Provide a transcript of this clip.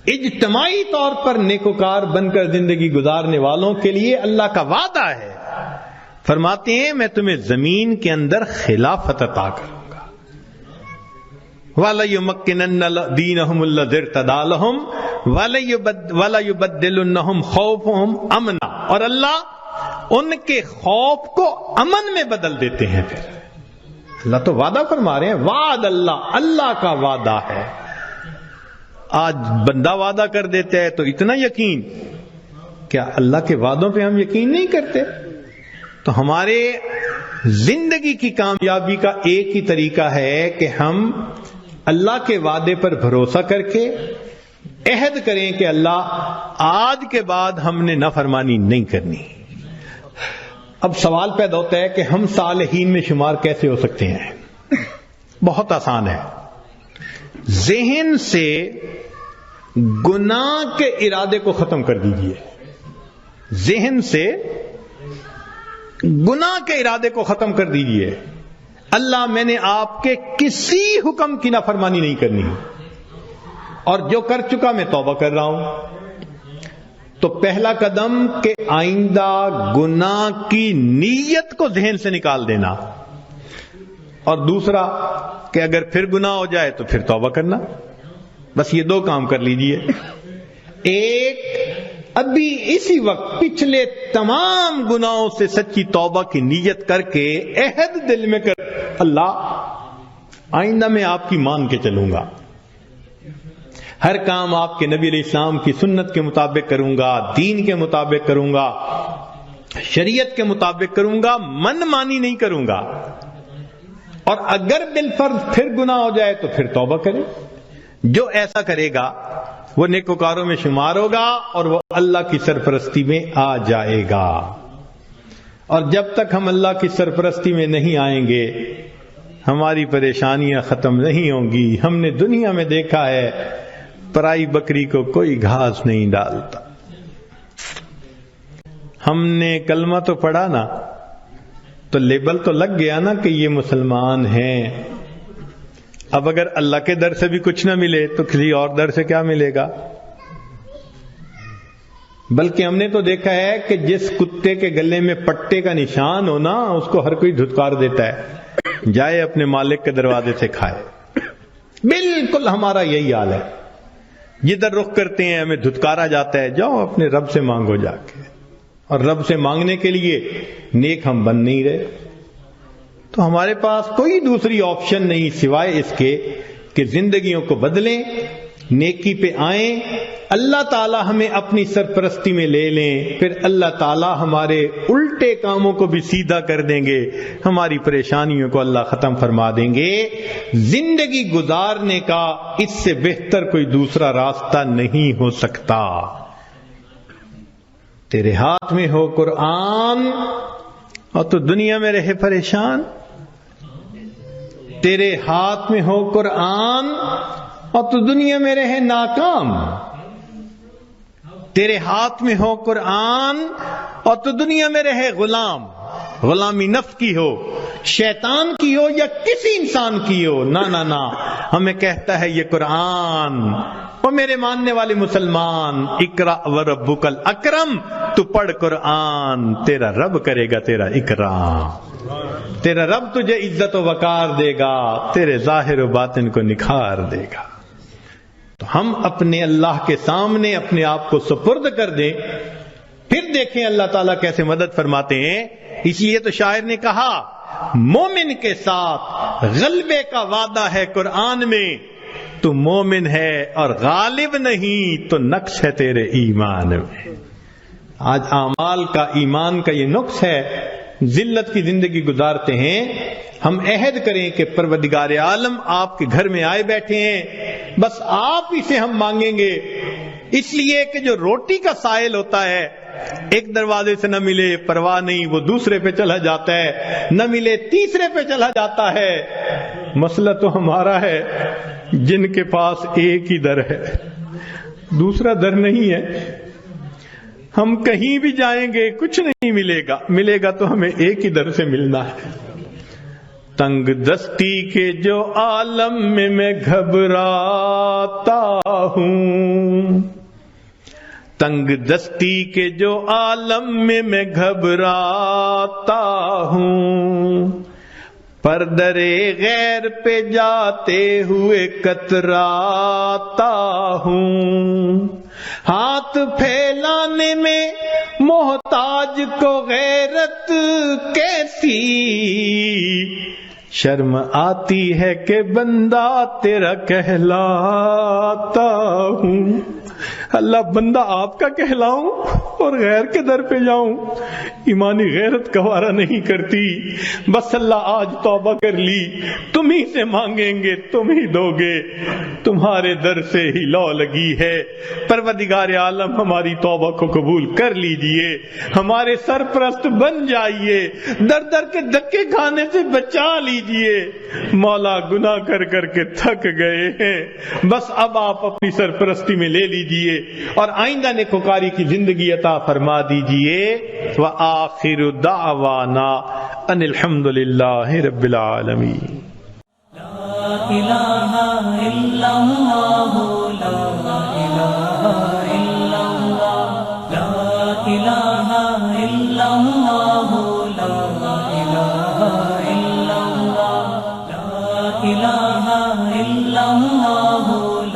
اجتماعی طور پر نیکوکار بن کر زندگی گزارنے والوں کے لیے اللہ کا وعدہ ہے. فرماتے ہیں میں تمہیں زمین کے اندر خلافت عطا کروں گا. وَلَيُمَكِّنَنَّ دِينَهُمُ الَّذِي ارْتَضَىٰ لَهُمْ وَلَيُبَدِّلُنَّهُمْ خَوْفَهُمْ أَمْنًا. اور اللہ ان کے خوف کو امن میں بدل دیتے ہیں. پھر اللہ تو وعدہ فرما رہے ہیں. وعد اللہ کا وعدہ ہے. آج بندہ وعدہ کر دیتا ہے تو اتنا یقین. کیا اللہ کے وعدوں پہ ہم یقین نہیں کرتے؟ تو ہمارے زندگی کی کامیابی کا ایک ہی طریقہ ہے کہ ہم اللہ کے وعدے پر بھروسہ کر کے عہد کریں کہ اللہ آج کے بعد ہم نے نافرمانی نہیں کرنی. اب سوال پیدا ہوتا ہے کہ ہم صالحین میں شمار کیسے ہو سکتے ہیں؟ بہت آسان ہے. ذہن سے گناہ کے ارادے کو ختم کر دیجئے. ذہن سے گناہ کے ارادے کو ختم کر دیجئے. اللہ میں نے آپ کے کسی حکم کی نافرمانی نہیں کرنی اور جو کر چکا میں توبہ کر رہا ہوں. تو پہلا قدم کہ آئندہ گناہ کی نیت کو ذہن سے نکال دینا، اور دوسرا کہ اگر پھر گناہ ہو جائے تو پھر توبہ کرنا. بس یہ دو کام کر لیجئے. ایک، ابھی اسی وقت پچھلے تمام گناہوں سے سچی توبہ کی نیت کر کے عہد دل میں کر، اللہ آئندہ میں آپ کی مان کے چلوں گا، ہر کام آپ کے نبی علیہ السلام کی سنت کے مطابق کروں گا، دین کے مطابق کروں گا، شریعت کے مطابق کروں گا، من مانی نہیں کروں گا. اور اگر بالفرض پھر گناہ ہو جائے تو پھر توبہ کرے. جو ایسا کرے گا وہ نیکوکاروں میں شمار ہوگا اور وہ اللہ کی سرپرستی میں آ جائے گا. اور جب تک ہم اللہ کی سرپرستی میں نہیں آئیں گے ہماری پریشانیاں ختم نہیں ہوں گی. ہم نے دنیا میں دیکھا ہے پرائی بکری کو کوئی گھاس نہیں ڈالتا. ہم نے کلمہ تو پڑھا نا تو لیبل تو لگ گیا نا کہ یہ مسلمان ہیں. اب اگر اللہ کے در سے بھی کچھ نہ ملے تو کسی اور در سے کیا ملے گا؟ بلکہ ہم نے تو دیکھا ہے کہ جس کتے کے گلے میں پٹے کا نشان ہو نا اس کو ہر کوئی دھتکار دیتا ہے، جائے اپنے مالک کے دروازے سے کھائے. بالکل ہمارا یہی حال ہے. جدھر رخ کرتے ہیں ہمیں دھتکارا جاتا ہے، جاؤ اپنے رب سے مانگو جا کے. اور رب سے مانگنے کے لیے نیک ہم بن نہیں رہے. تو ہمارے پاس کوئی دوسری آپشن نہیں سوائے اس کے کہ زندگیوں کو بدلیں، نیکی پہ آئیں، اللہ تعالی ہمیں اپنی سرپرستی میں لے لیں. پھر اللہ تعالی ہمارے الٹے کاموں کو بھی سیدھا کر دیں گے، ہماری پریشانیوں کو اللہ ختم فرما دیں گے. زندگی گزارنے کا اس سے بہتر کوئی دوسرا راستہ نہیں ہو سکتا. تیرے ہاتھ میں ہو قرآن اور تو دنیا میں رہے پریشان. تیرے ہاتھ میں ہو قرآن اور تو دنیا میں رہے ناکام. تیرے ہاتھ میں ہو قرآن اور تو دنیا میں رہے غلام. غلامی نفس کی ہو، شیطان کی ہو یا کسی انسان کی ہو. نہ ہمیں کہتا ہے یہ قرآن، اور میرے ماننے والے مسلمان، اقرا وربک الاکرم، تو پڑھ قرآن، تیرا رب کرے گا تیرا اکرام. تیرا رب تجھے عزت و وقار دے گا، تیرے ظاہر و باطن کو نکھار دے گا. تو ہم اپنے اللہ کے سامنے اپنے آپ کو سپرد کر دیں، پھر دیکھیں اللہ تعالیٰ کیسے مدد فرماتے ہیں. اس لیے تو شاعر نے کہا مومن کے ساتھ غلبے کا وعدہ ہے قرآن میں. تو مومن ہے اور غالب نہیں تو نقص ہے تیرے ایمان میں. آج اعمال کا، ایمان کا یہ نقص ہے. ذلت کی زندگی گزارتے ہیں. ہم عہد کریں کہ پروردگار عالم آپ کے گھر میں آئے بیٹھے ہیں، بس آپ ہی سے ہم مانگیں گے. اس لیے کہ جو روٹی کا سائل ہوتا ہے، ایک دروازے سے نہ ملے پرواہ نہیں، وہ دوسرے پہ چلا جاتا ہے، نہ ملے تیسرے پہ چلا جاتا ہے. مسئلہ تو ہمارا ہے جن کے پاس ایک ہی در ہے، دوسرا در نہیں ہے. ہم کہیں بھی جائیں گے کچھ نہیں ملے گا، ملے گا تو ہمیں ایک ہی در سے ملنا ہے۔ تنگ دستی کے جو عالم میں گھبراتا ہوں، تنگ دستی کے جو عالم میں گھبراتا ہوں، پر درے غیر پہ جاتے ہوئے کتراتا ہوں، ہاتھ پھیلانے میں محتاج کو غیرت کیسی، شرم آتی ہے کہ بندہ تیرا کہلاتا ہوں۔ اللہ بندہ آپ کا کہلاؤں اور غیر کے در پہ جاؤں، ایمانی غیرت گوارا نہیں کرتی۔ بس اللہ آج توبہ کر لی، تم ہی سے مانگیں گے تم ہی دو گے، تمہارے در سے ہی لو لگی ہے۔ پروردگار عالم ہماری توبہ کو قبول کر لیجئے، ہمارے سرپرست بن جائیے، در در کے دھکے کھانے سے بچا لیجئے۔ مولا گناہ کر کر کے تھک گئے ہیں، بس اب آپ اپنی سرپرستی میں لے لیجئے اور آئندہ نیکوکاری کی زندگی عطا فرما دیجئے۔ وآخر دعوانا ان الحمد للہ رب العالمین۔ لا الہ الا اللہ، لا الہ الا اللہ، لا الہ الا اللہ، لا الہ الا اللہ، لا الہ الا اللہ،